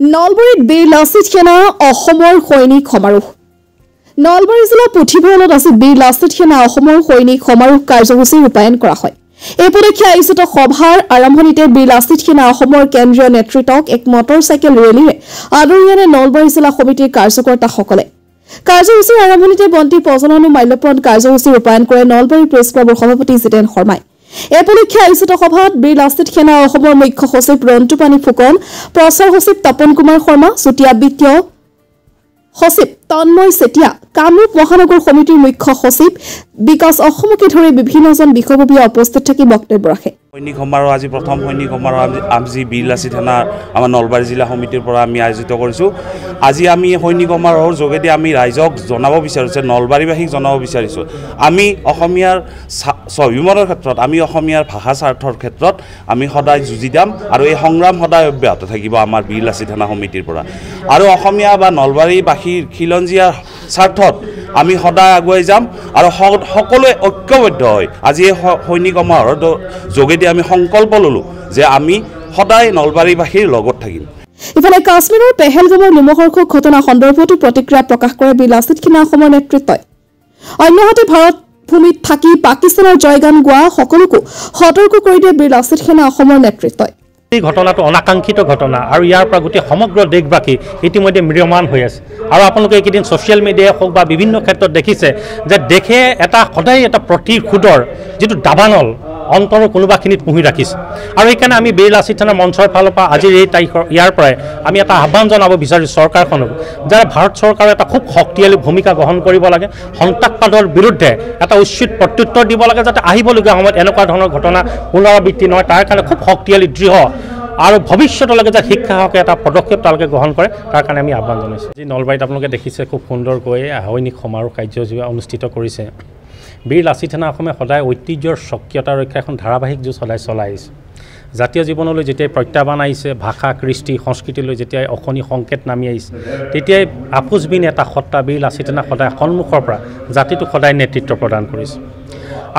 নলবাৰীত বীৰ লাচিত সেনা অসমৰ সৈনিক সমাৰোহ। নলবাৰী জিলা পুথিভঁৰালত আজি বীৰ লাচিত সেনা অসমৰ সৈনিক সমাৰোহ কাৰ্যসূচী ৰূপায়ণ কৰা হয়। এই উপলক্ষে আয়োজিত সভাৰ আৰম্ভণিতে বীৰ লাচিত সেনা অসমৰ কেন্দ্ৰীয় নেতৃত্বক এক মটৰচাইকেল ৰেলীৰে আদৰি আনে নলবাৰী জিলা সমিতিৰ কাৰ্যকৰ্তাসকলে। কাৰ্যসূচীৰ আৰম্ভণিতে বন্তি প্ৰজ্বলন আৰু মাল্যৰ্পণ কাৰ্যসূচী ৰূপায়ণ কৰে নলবাৰী প্ৰেছ ক্লাবৰ সভাপতি জিতেন শৰ্মাই। এই উপলক্ষে আয়োজিত সভাত বীৰ লাচিত সেনা অসমৰ মুখ্য সচিব ৰন্তুপানী ফুকন, প্ৰচাৰ সচিব তপন কুমাৰ শৰ্মা, চুতীয়া বিত্তীয় সচিব তন্ময় চেতিয়া, কামৰূপ মহানগৰ সমিতিৰ মুখ্য সচিব বিকাশ অসমকে ধৰি বিভিন্নজন বিষয়ববীয়া উপস্থিত থাকি বক্তব্য ৰাখে। সৈনিক সমাৰোহ আজি প্ৰথম সৈনিক সমাৰোহ আজি বীৰ লাচিত সেনা আমাৰ নলবাৰী জিলা সমিতিৰ পৰা আমি আয়োজিত কৰিছোঁ। আজি আমি সৈনিক সমাৰোহৰ যোগেদি আমি ৰাইজক জনাব বিচাৰিছোঁ, নলবাৰীবাসীক জনাব বিচাৰিছোঁ, আমি অসমীয়াৰ স্বাভিমানৰ ক্ষেত্ৰত, আমি অসমীয়াৰ ভাষা স্বাৰ্থৰ ক্ষেত্ৰত আমি সদায় যুঁজি যাম আৰু এই সংগ্ৰাম সদায় অব্যাহত থাকিব আমাৰ বীৰ লাচিত সেনা সমিতিৰ পৰা। আৰু অসমীয়া বা নলবাৰীবাসীৰ খিলঞ্জীয়াৰ স্বাৰ্থত আমি সদায় আগুৱাই যাম আৰু সকলোৱে ঐক্যবদ্ধ হৈ আজি এই সৈনিক সমাৰোহৰ যোগেদি আমি সংকল্প ল'লোঁ যে আমি সদায় নলবাৰীবাসীৰ লগত থাকিম। ইফালে কাশ্মীৰৰ পেহেলগামৰ লোমহৰ্ষক ঘটনা সন্দৰ্ভতো প্ৰতিক্ৰিয়া প্ৰকাশ কৰে বীৰ লাচিত সেনা অসমৰ নেতৃত্বই। অন্যহাতে ভাৰত ভূমিত থাকি পাকিস্তানৰ জয়গান গোৱা সকলোকো সতৰ্ক কৰি দিয়ে বীৰ লাচিত সেনা অসমৰ নেতৃত্বই। এই ঘটনাটো অনাকাংক্ষিত ঘটনা আৰু ইয়াৰ পৰা গোটেই সমগ্ৰ দেশবাসী ইতিমধ্যে ম্ৰিয়মান হৈ আছে। আৰু আপোনালোকে এইকেইদিন ছ'চিয়েল মিডিয়াই হওক বা বিভিন্ন ক্ষেত্ৰত দেখিছে যে দেশে সদায় এটা প্ৰতিশোধৰ যিটো দাবানল অন্তৰৰ কোনোবাখিনিত পুহি ৰাখিছে। আৰু সেইকাৰণে আমি বীৰ লাচিত সেনা মঞ্চৰ ফালৰ পৰা আজিৰ এই তাৰিখৰ ইয়াৰ পৰাই আমি এটা আহ্বান জনাব বিচাৰিছোঁ চৰকাৰখনক, যে ভাৰত চৰকাৰে এটা খুব শক্তিশালী ভূমিকা গ্ৰহণ কৰিব লাগে, সন্ত্ৰাসবাদৰ বিৰুদ্ধে এটা উচিত প্ৰত্যুত্তৰ দিব লাগে, যাতে আহিবলগীয়া সময়ত এনেকুৱা ধৰণৰ ঘটনা পুনৰাবৃত্তি নহয়। তাৰ কাৰণে খুব শক্তিশালী দৃঢ় আৰু ভৱিষ্যতলৈকে যে শিক্ষাকে এটা পদক্ষেপ তেওঁলোকে গ্ৰহণ কৰে, তাৰ কাৰণে আমি আহ্বান জনাইছোঁ। আজি নলবাৰীত আপোনালোকে দেখিছে খুব সুন্দৰকৈ সৈনিক সমাৰোহ কাৰ্যসূচী অনুষ্ঠিত কৰিছে। বীৰ লাচিত সেনা অসমে সদায় ঐতিহ্যৰ স্বকীয়তা ৰক্ষা এখন ধাৰাবাহিক যুঁজ সদায় চলাই আহিছে। জাতীয় জীৱনলৈ যেতিয়াই প্ৰত্যাহ্বান আহিছে, ভাষা কৃষ্টি সংস্কৃতিলৈ যেতিয়াই অশনি সংকেত নামি আহিছে, তেতিয়াই আপোচবিন এটা সত্তা বীৰ লাচিত সেনা সদায় সন্মুখৰ পৰা জাতিটোক সদায় নেতৃত্ব প্ৰদান কৰিছে।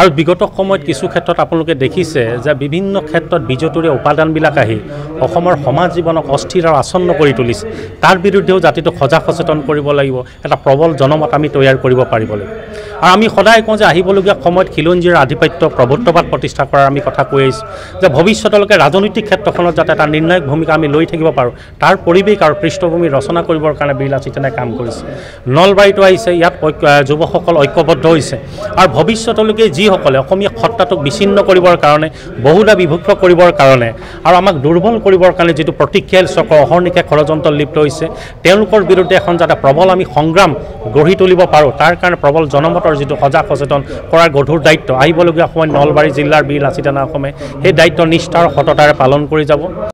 আৰু বিগত সময়ত কিছু ক্ষেত্ৰত আপোনালোকে দেখিছে যে বিভিন্ন ক্ষেত্ৰত বিজতৰীয়া উপাদানবিলাক আহি অসমৰ সমাজ জীৱনক অস্থিৰ আৰু আসন্ন কৰি তুলিছে। তাৰ বিৰুদ্ধেও জাতিটোক সজাগ সচেতন কৰিব লাগিব, এটা প্ৰবল জনমত আমি তৈয়াৰ কৰিব পাৰিব লাগিব। আৰু আমি সদায় কওঁ যে আহিবলগীয়া সময়ত খিলঞ্জীৰ আধিপত্য প্ৰভুত্ববাদ প্ৰতিষ্ঠা কৰাৰ আমি কথা কৈ আহিছোঁ, যে ভৱিষ্যতলৈকে ৰাজনৈতিক ক্ষেত্ৰখনত যাতে এটা নিৰ্ণায়ক ভূমিকা আমি লৈ থাকিব পাৰোঁ, তাৰ পৰিৱেশ আৰু পৃষ্ঠভূমি ৰচনা কৰিবৰ কাৰণে বীৰ লাচিত সেনাই কাম কৰিছে। নলবাৰীতো আহিছে, ইয়াত যুৱকসকল ঐক্যবদ্ধ হৈছে আৰু ভৱিষ্যতলৈকে যিসকলে অসমীয়া সত্তাটোক বিচ্ছিন্ন কৰিবৰ কাৰণে, বহুদা বিভক্ত কৰিবৰ কাৰণে আৰু আমাক দুৰ্বল কৰিবৰ কাৰণে যিটো প্ৰতিক্ৰিয়াশীল চক্ৰ অহৰ্নিশে ষড়যন্ত্ৰত লিপ্ত হৈছে, তেওঁলোকৰ বিৰুদ্ধে এখন যাতে প্ৰবল আমি সংগ্ৰাম গঢ়ি তুলিব পাৰোঁ, তাৰ কাৰণে প্ৰবল জনমতৰ যিটো সজাগ সচেতন কৰাৰ গধুৰ দায়িত্ব আহিবলগীয়া সময়ত নলবাৰী জিলাৰ বীৰ লাচিত সেনা অসমে সেই দায়িত্ব নিষ্ঠা আৰু সততাৰে পালন কৰি যাব।